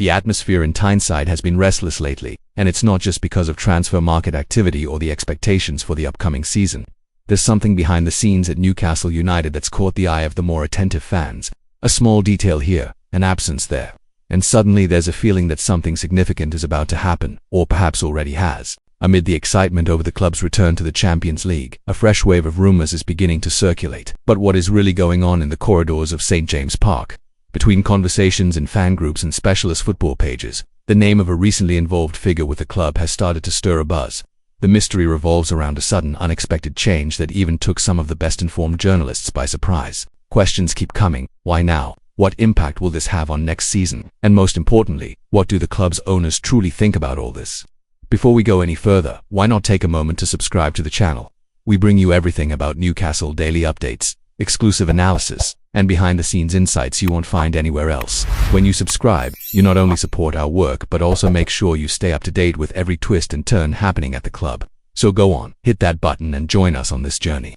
The atmosphere in Tyneside has been restless lately, and it's not just because of transfer market activity or the expectations for the upcoming season. There's something behind the scenes at Newcastle United that's caught the eye of the more attentive fans. A small detail here, an absence there. And suddenly there's a feeling that something significant is about to happen, or perhaps already has. Amid the excitement over the club's return to the Champions League, a fresh wave of rumours is beginning to circulate. But what is really going on in the corridors of St. James Park? Between conversations in fan groups and specialist football pages, the name of a recently involved figure with the club has started to stir a buzz. The mystery revolves around a sudden, unexpected change that even took some of the best-informed journalists by surprise. Questions keep coming. Why now? What impact will this have on next season? And most importantly, what do the club's owners truly think about all this? Before we go any further, why not take a moment to subscribe to the channel? We bring you everything about Newcastle daily updates, exclusive analysis, and behind-the-scenes insights you won't find anywhere else. When you subscribe, you not only support our work but also make sure you stay up to date with every twist and turn happening at the club. So go on, hit that button and join us on this journey.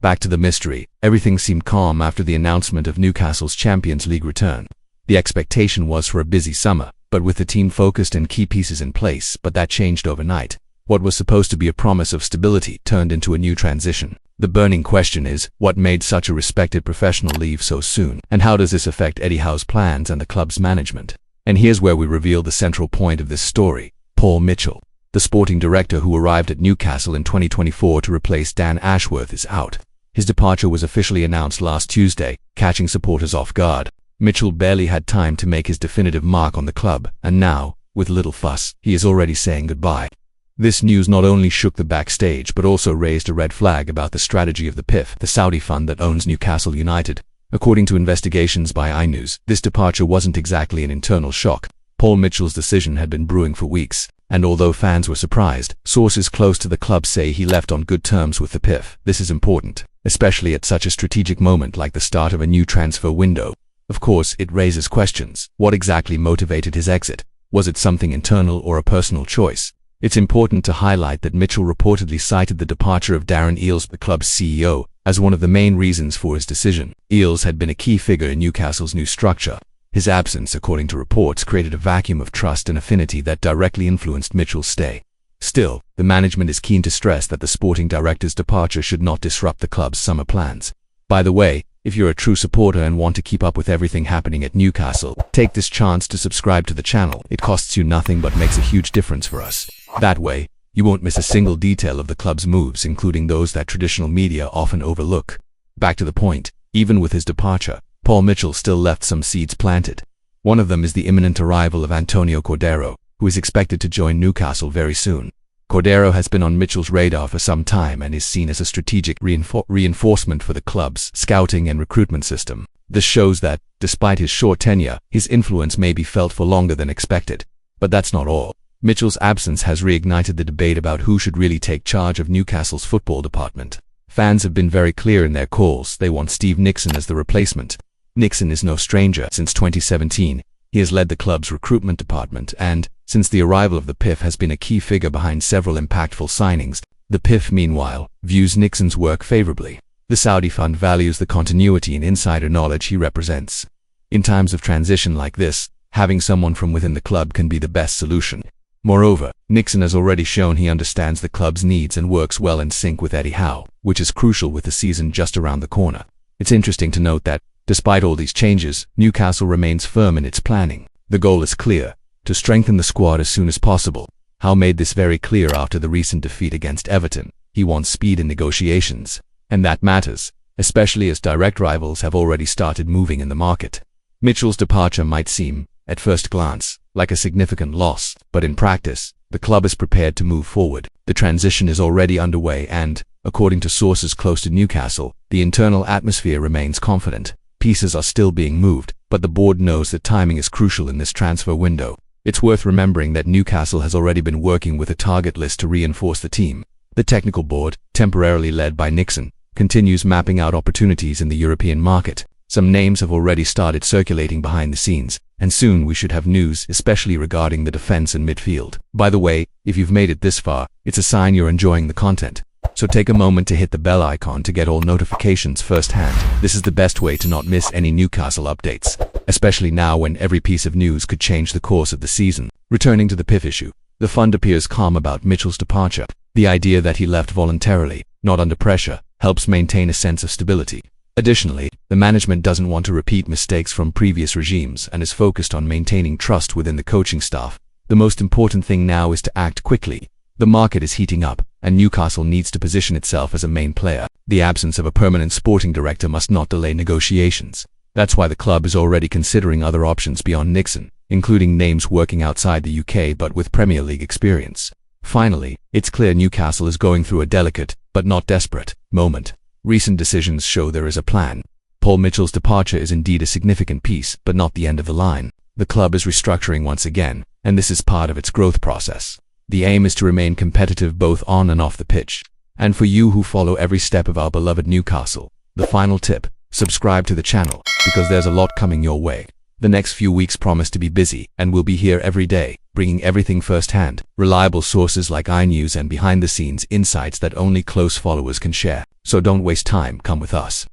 Back to the mystery. Everything seemed calm after the announcement of Newcastle's Champions League return. The expectation was for a busy summer, but with the team focused and key pieces in place, but that changed overnight. What was supposed to be a promise of stability turned into a new transition. The burning question is, what made such a respected professional leave so soon? And how does this affect Eddie Howe's plans and the club's management? And here's where we reveal the central point of this story. Paul Mitchell, the sporting director who arrived at Newcastle in 2024 to replace Dan Ashworth, is out. His departure was officially announced last Tuesday, catching supporters off guard. Mitchell barely had time to make his definitive mark on the club, and now, with little fuss, he is already saying goodbye. This news not only shook the backstage but also raised a red flag about the strategy of the PIF, the Saudi fund that owns Newcastle United. According to investigations by iNews, this departure wasn't exactly an internal shock. Paul Mitchell's decision had been brewing for weeks, and although fans were surprised, sources close to the club say he left on good terms with the PIF. This is important, especially at such a strategic moment like the start of a new transfer window. Of course, it raises questions. What exactly motivated his exit? Was it something internal or a personal choice? It's important to highlight that Mitchell reportedly cited the departure of Darren Eales, the club's CEO, as one of the main reasons for his decision. Eales had been a key figure in Newcastle's new structure. His absence, according to reports, created a vacuum of trust and affinity that directly influenced Mitchell's stay. Still, the management is keen to stress that the sporting director's departure should not disrupt the club's summer plans. By the way, if you're a true supporter and want to keep up with everything happening at Newcastle, take this chance to subscribe to the channel. It costs you nothing but makes a huge difference for us. That way, you won't miss a single detail of the club's moves, including those that traditional media often overlook. Back to the point, even with his departure, Paul Mitchell still left some seeds planted. One of them is the imminent arrival of Antonio Cordero, who is expected to join Newcastle very soon. Cordero has been on Mitchell's radar for some time and is seen as a strategic reinforcement for the club's scouting and recruitment system. This shows that, despite his short tenure, his influence may be felt for longer than expected. But that's not all. Mitchell's absence has reignited the debate about who should really take charge of Newcastle's football department. Fans have been very clear in their calls. They want Steve Nickson as the replacement. Nickson is no stranger. Since 2017, he has led the club's recruitment department and, since the arrival of the PIF, has been a key figure behind several impactful signings. The PIF, meanwhile, views Nickson's work favorably. The Saudi fund values the continuity and insider knowledge he represents. In times of transition like this, having someone from within the club can be the best solution. Moreover, Nickson has already shown he understands the club's needs and works well in sync with Eddie Howe, which is crucial with the season just around the corner. It's interesting to note that, despite all these changes, Newcastle remains firm in its planning. The goal is clear: to strengthen the squad as soon as possible. Howe made this very clear after the recent defeat against Everton. He wants speed in negotiations. And that matters, especially as direct rivals have already started moving in the market. Mitchell's departure might seem, at first glance, like a significant loss, but in practice, the club is prepared to move forward. The transition is already underway and, according to sources close to Newcastle, the internal atmosphere remains confident. Pieces are still being moved, but the board knows that timing is crucial in this transfer window. It's worth remembering that Newcastle has already been working with a target list to reinforce the team. The technical board, temporarily led by Nickson, continues mapping out opportunities in the European market. Some names have already started circulating behind the scenes, and soon we should have news, especially regarding the defense and midfield. By the way, if you've made it this far, it's a sign you're enjoying the content. So take a moment to hit the bell icon to get all notifications firsthand. This is the best way to not miss any Newcastle updates, especially now when every piece of news could change the course of the season. Returning to the PIF issue, the fund appears calm about Mitchell's departure. The idea that he left voluntarily, not under pressure, helps maintain a sense of stability. Additionally, the management doesn't want to repeat mistakes from previous regimes and is focused on maintaining trust within the coaching staff. The most important thing now is to act quickly. The market is heating up, and Newcastle needs to position itself as a main player. The absence of a permanent sporting director must not delay negotiations. That's why the club is already considering other options beyond Nixon, including names working outside the UK but with Premier League experience. Finally, it's clear Newcastle is going through a delicate, but not desperate, moment. Recent decisions show there is a plan. Paul Mitchell's departure is indeed a significant piece, but not the end of the line. The club is restructuring once again, and this is part of its growth process. The aim is to remain competitive both on and off the pitch. And for you who follow every step of our beloved Newcastle, the final tip: subscribe to the channel, because there's a lot coming your way. The next few weeks promise to be busy, and we'll be here every day, bringing everything firsthand. Reliable sources like iNews and behind-the-scenes insights that only close followers can share. So don't waste time, come with us.